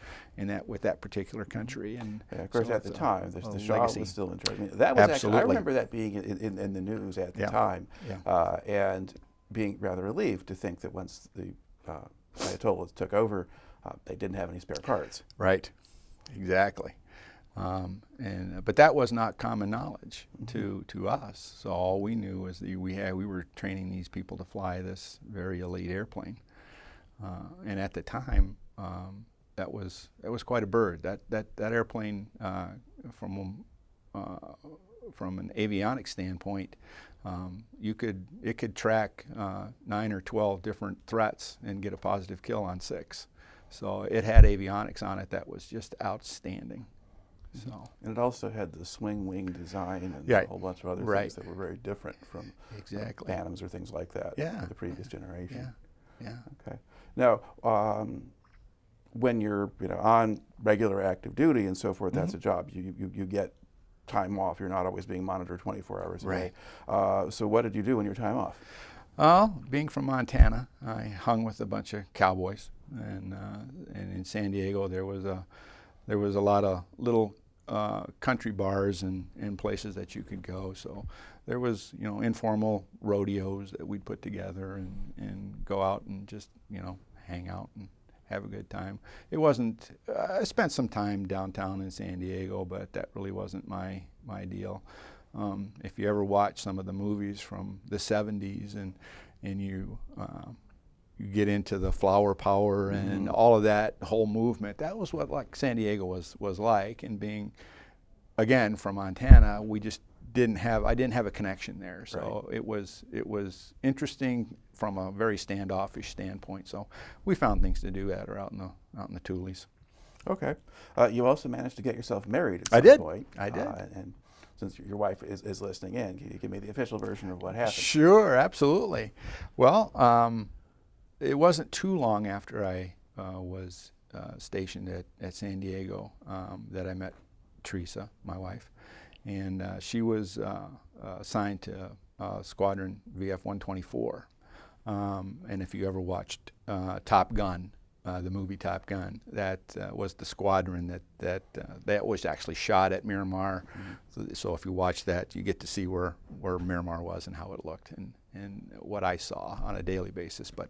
with that particular country. And yeah, of course, so at the time, the Shah legacy. was still in charge. I mean, that was Absolutely. actually, I remember that being in the news at the time, and being rather relieved to think that once the Ayatollahs took over, they didn't have any spare parts. Right, exactly. But that was not common knowledge to us. So all we knew was that we were training these people to fly this very elite airplane. And at the time, that was quite a bird. That airplane, from an avionics standpoint, it could track 9 or 12 different threats and get a positive kill on 6. So it had avionics on it that was just outstanding. So. And it also had the swing wing design and a whole bunch of other things that were very different from Phantoms or things like that of the previous generation. Yeah. Okay. Now, when you're on regular active duty and so forth, that's a job. You get time off. You're not always being monitored 24 hours a day. So what did you do in your time off? Being from Montana, I hung with a bunch of cowboys, and in San Diego there was a lot of little country bars and places that you could go. So there was, you know, informal rodeos that we'd put together and go out and just, you know, hang out and have a good time. It wasn't, I spent some time downtown in San Diego, but that really wasn't my deal. If you ever watch some of the movies from the 70s and you get into the flower power and all of that whole movement, that was what like San Diego was like. And being, again, from Montana, we just I didn't have a connection there. So right. it was interesting from a very standoffish standpoint. So we found things to do out in the Tules. Okay. You also managed to get yourself married at some point. I did. And since your wife is listening in, can you give me the official version of what happened? Sure, absolutely. Well, it wasn't too long after I was stationed at San Diego that I met Teresa, my wife, and she was assigned to Squadron VF-124. And if you ever watched Top Gun, the movie Top Gun, that was the squadron that was actually shot at Miramar. So if you watch that, you get to see where Miramar was and how it looked and what I saw on a daily basis. But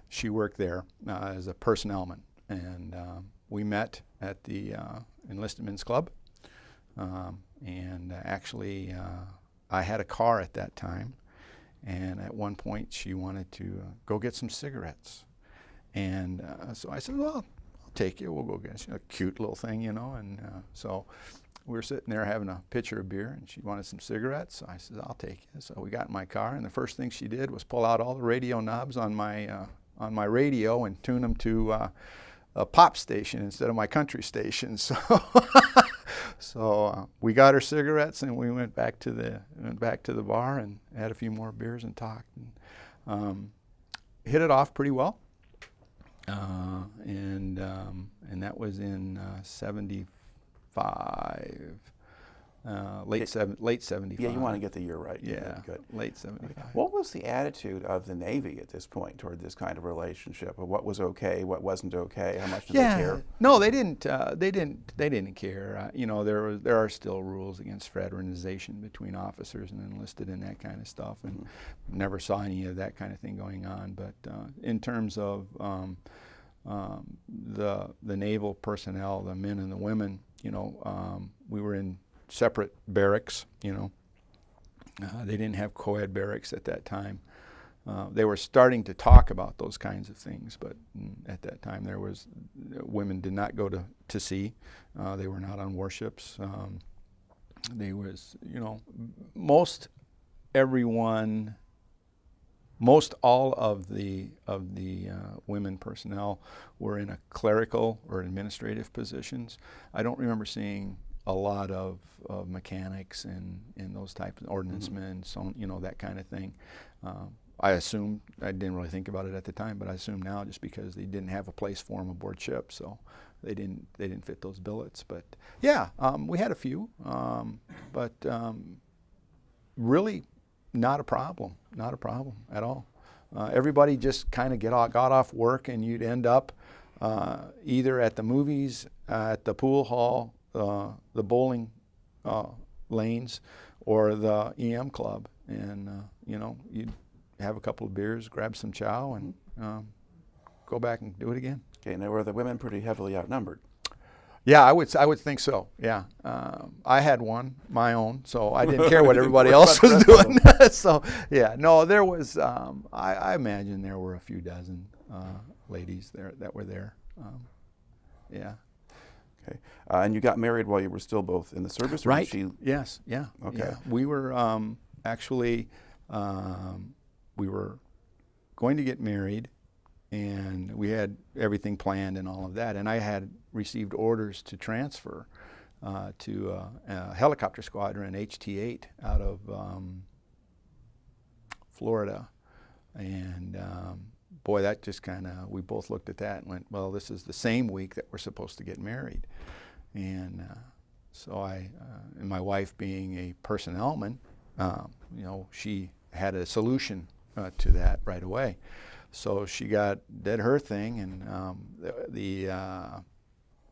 she worked there as a personnelman, and we met at the Enlisted Men's Club. And actually, I had a car at that time, and at one point she wanted to go get some cigarettes. And so I said, well, I'll take you. We'll go get a cute little thing, you know. And so we were sitting there having a pitcher of beer, and she wanted some cigarettes. So I said, I'll take you. So we got in my car, and the first thing she did was pull out all the radio knobs on my radio and tune them to a pop station instead of my country station. So we got her cigarettes, and we went back to the bar and had a few more beers and talked, and hit it off pretty well. And that was in 75, late 75. Yeah, you want to get the year right. Yeah, good. Late 75. What was the attitude of the Navy at this point toward this kind of relationship? Or what was okay, what wasn't okay? How much did they care? No, they didn't. They didn't care. You know, there are still rules against fraternization between officers and enlisted and that kind of stuff, and never saw any of that kind of thing going on. But in terms of the naval personnel, the men and the women, you know, we were in separate barracks, you know. They didn't have co-ed barracks at that time. They were starting to talk about those kinds of things, but at that time women did not go to sea. They were not on warships. You know, most all of the women personnel were in a clerical or administrative positions. I don't remember seeing a lot of mechanics and those types of ordnance men, so, you know, that kind of thing. I assumed, I didn't really think about it at the time, but I assume now just because they didn't have a place for them aboard ship, so they didn't fit those billets. But yeah, we had a few, but really not a problem at all. Everybody just kind of got off work, and you'd end up either at the movies, at the pool hall, the bowling lanes, or the EM club, and you know, you'd have a couple of beers, grab some chow, and go back and do it again. Okay, now were the women pretty heavily outnumbered? Yeah, I would think so. Yeah, I had one, my own, so I didn't care what everybody else was doing. So yeah, no, there was. I imagine there were a few dozen ladies there that were there. Yeah. Okay, and you got married while you were still both in the service, or right? She... Yes. Yeah. Okay. Yeah. We were actually we were going to get married, and we had everything planned and all of that. And I had received orders to transfer to a helicopter squadron, HT-8, out of Florida. And boy, that just kind of, we both looked at that and went, well, this is the same week that we're supposed to get married. And so and my wife being a personnelman, you know, she had a solution to that right away. So she did her thing, and the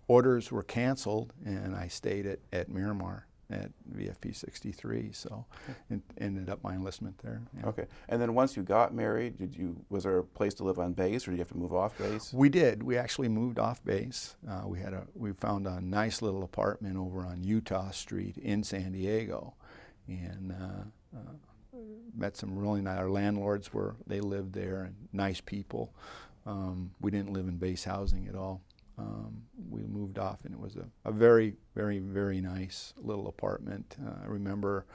orders were canceled, and I stayed at Miramar at VFP 63. So it ended up my enlistment there. Yeah. Okay. And then once you got married, was there a place to live on base, or did you have to move off base? We did. We actually moved off base. We found a nice little apartment over on Utah Street in San Diego, and met some really nice. Our landlords they lived there, and nice people. We didn't live in base housing at all. We moved off, and it was a very, very, very nice little apartment. I remember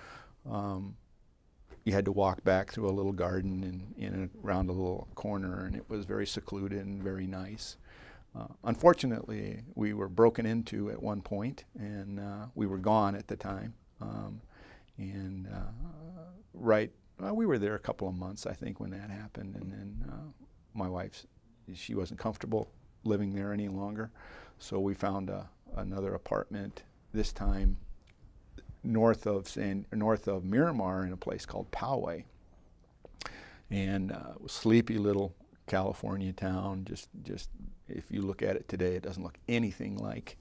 you had to walk back through a little garden and in and around a little corner, and it was very secluded and very nice. Unfortunately, we were broken into at one point, and we were gone at the time. We were there a couple of months, I think, when that happened, and then my wife, she wasn't comfortable living there any longer, so we found another apartment, this time north of Miramar, in a place called Poway, and sleepy little California town. Just if you look at it today, it doesn't look anything like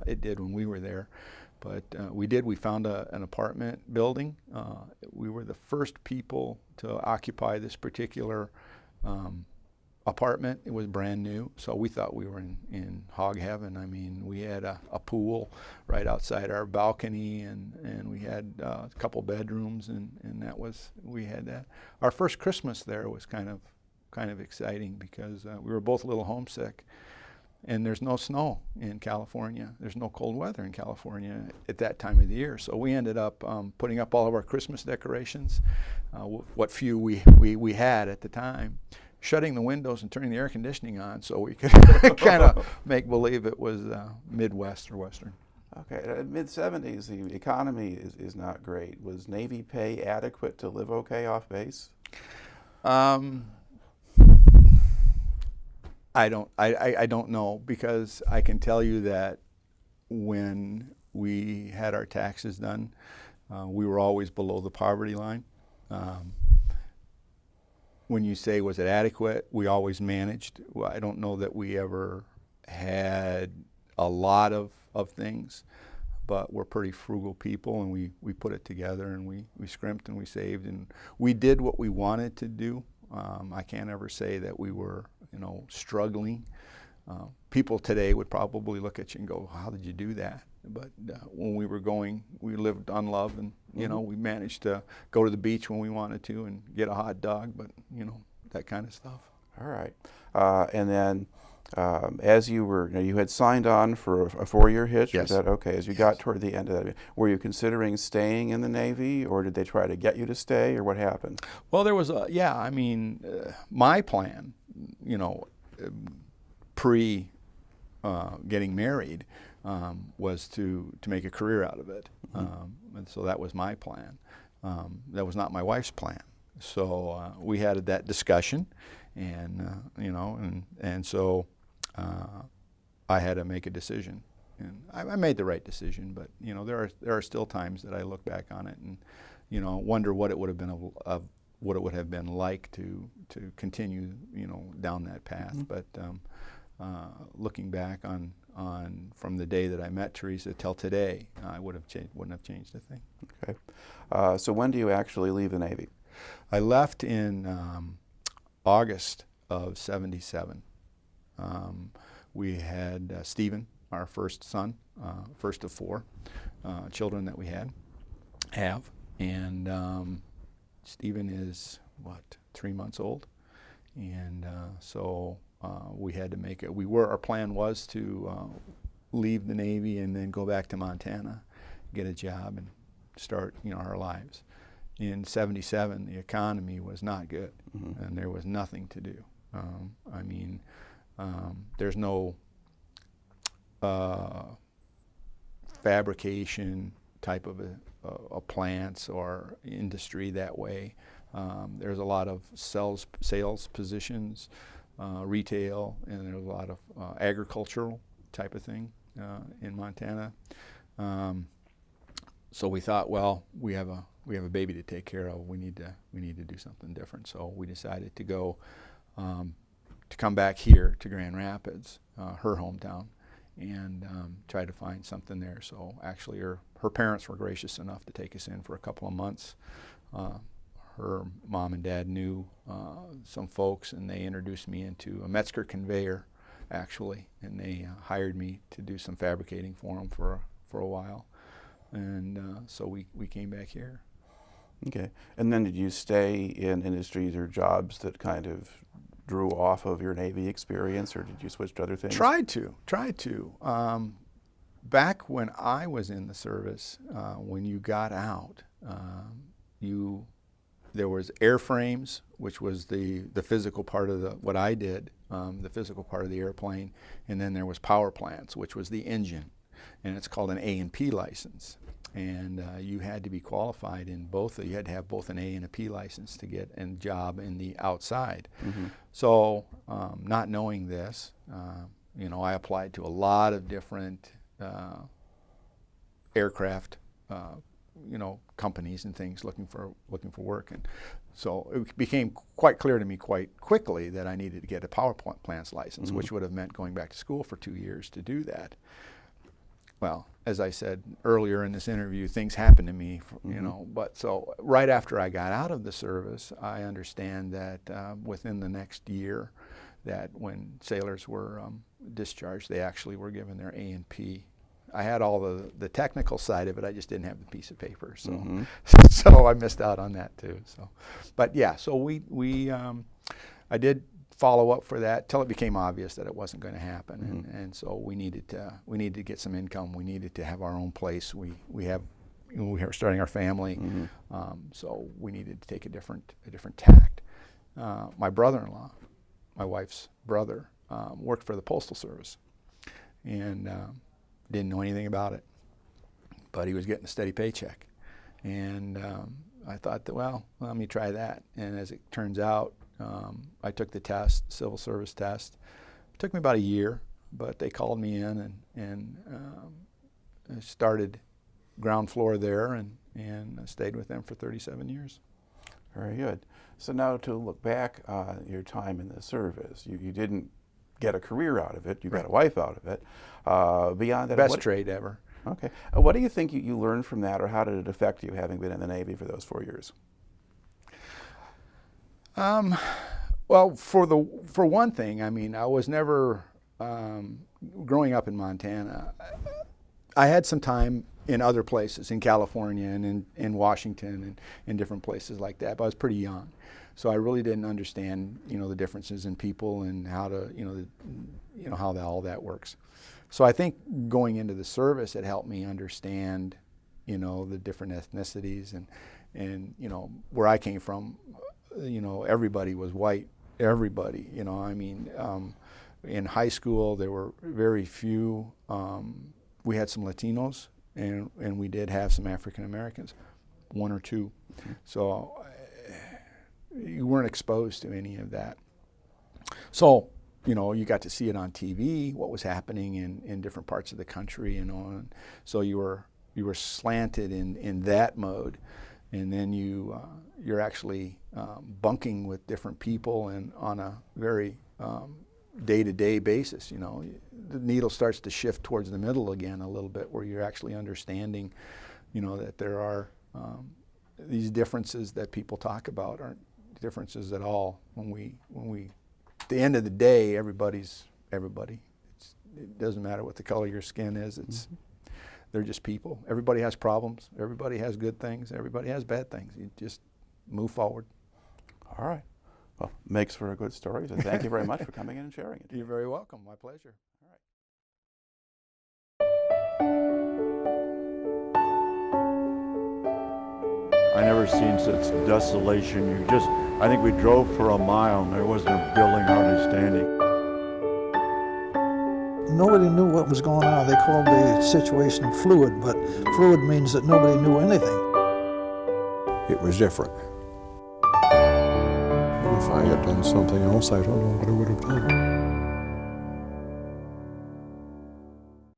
it did when we were there. But we found an apartment building. We were the first people to occupy this particular apartment. It was brand new, so we thought we were in hog heaven. I mean, we had a pool right outside our balcony, and we had a couple bedrooms, and we had that. Our first Christmas there was kind of exciting, because we were both a little homesick. And there's no snow in California. There's no cold weather in California at that time of the year. So we ended up putting up all of our Christmas decorations, what few we had at the time, shutting the windows and turning the air conditioning on so we could kind of make believe it was Midwest or Western. Okay, mid-70s, the economy is not great. Was Navy pay adequate to live okay off base? I don't know, because I can tell you that when we had our taxes done, we were always below the poverty line. When you say, was it adequate, we always managed. Well, I don't know that we ever had a lot of things, but we're pretty frugal people, and we put it together, and we scrimped and we saved, and we did what we wanted to do. I can't ever say that we were, struggling. People today would probably look at you and go, how did you do that? But when we were going, we lived on love, and, we managed to go to the beach when we wanted to and get a hot dog, but, that kind of stuff. All right. And then as you were, you had signed on for a 4-year hitch? Yes. Was that okay? As you got toward the end of that, were you considering staying in the Navy, or did they try to get you to stay, or what happened? Well, there was my plan, pre getting married, was to make a career out of it. And so that was my plan. That was not my wife's plan. So we had that discussion, and so I had to make a decision, and I made the right decision. But there are still times that I look back on it and wonder what it would have been what it would have been like to continue down that path. But looking back on from the day that I met Teresa till today, I wouldn't have changed a thing. Okay. So when do you actually leave the Navy? I left in August of '77. We had Stephen, our first son, first of 4 children that we have, and Stephen is 3 months old, and so we had to make it. Our plan was to leave the Navy and then go back to Montana, get a job, and start our lives. In '77, the economy was not good, and there was nothing to do. There's no fabrication type of a plants or industry that way. There's a lot of sales positions, retail, and there's a lot of agricultural type of thing in Montana. So we thought, well, we have a we have a baby to take care of. We need to do something different. So we decided to go to come back here to Grand Rapids, her hometown, and try to find something there. So actually her parents were gracious enough to take us in for a couple of months. Her mom and dad knew some folks, and they introduced me into a Metzger conveyor, actually, and they hired me to do some fabricating for them for a while. And so we came back here. Okay. And then did you stay in industries or jobs that kind of drew off of your Navy experience, or did you switch to other things? Tried to. Back when I was in the service, when you got out, there was airframes, which was the physical part of what I did, the physical part of the airplane, and then there was power plants, which was the engine, and it's called an A&P license. And you had to be qualified in both. You had to have both an A and a P license to get a job in the outside. Mm-hmm. So, not knowing this, I applied to a lot of different aircraft, companies and things looking for work. And so it became quite clear to me quite quickly that I needed to get a power plants license, mm-hmm. which would have meant going back to school for 2 years to do that. Well, as I said earlier in this interview, things happened to me, but so right after I got out of the service, I understand that within the next year, that when sailors were discharged, they actually were given their A&P. I had all the technical side of it, I just didn't have the piece of paper, so mm-hmm. so I missed out on that too. So, but yeah, so I did follow up for that till it became obvious that it wasn't going to happen, mm-hmm. and so we needed to get some income. We needed to have our own place. We were starting our family, mm-hmm. So we needed to take a different tact. My brother-in-law, my wife's brother, worked for the Postal Service, and didn't know anything about it, but he was getting a steady paycheck, and I thought that, well, let me try that. And as it turns out, I took the test, civil service test. It took me about a year, but they called me in and I started ground floor there and stayed with them for 37 years. Very good. So now to look back on your time in the service, you didn't get a career out of it, you got a wife out of it. Beyond that, best trade ever. Okay. What do you think you learned from that, or how did it affect you having been in the Navy for those 4 years? Well, for one thing, I mean, I was never, growing up in Montana, I had some time in other places, in California and in Washington and in different places like that, but I was pretty young. So I really didn't understand, the differences in people and how to, how all that works. So I think going into the service, it helped me understand, the different ethnicities and where I came from. Everybody was white, everybody, in high school there were very few, we had some Latinos and we did have some African Americans, one or two. Mm-hmm. So you weren't exposed to any of that. So, you got to see it on TV, what was happening in different parts of the country, and so you were slanted in that mode. And then you're actually bunking with different people and on a very day-to-day basis. The needle starts to shift towards the middle again a little bit, where you're actually understanding, that there are these differences that people talk about aren't differences at all. When we at the end of the day, everybody's everybody. It doesn't matter what the color of your skin is. It's mm-hmm. They're just people. Everybody has problems. Everybody has good things. Everybody has bad things. You just move forward. All right. Well, makes for a good story. So thank you very much for coming in and sharing it. You're very welcome. My pleasure. All right. I never seen such desolation. I think we drove for a mile and there wasn't a building hardly standing. Nobody knew what was going on. They called the situation fluid, but fluid means that nobody knew anything. It was different. If I had done something else, I don't know what I would have done.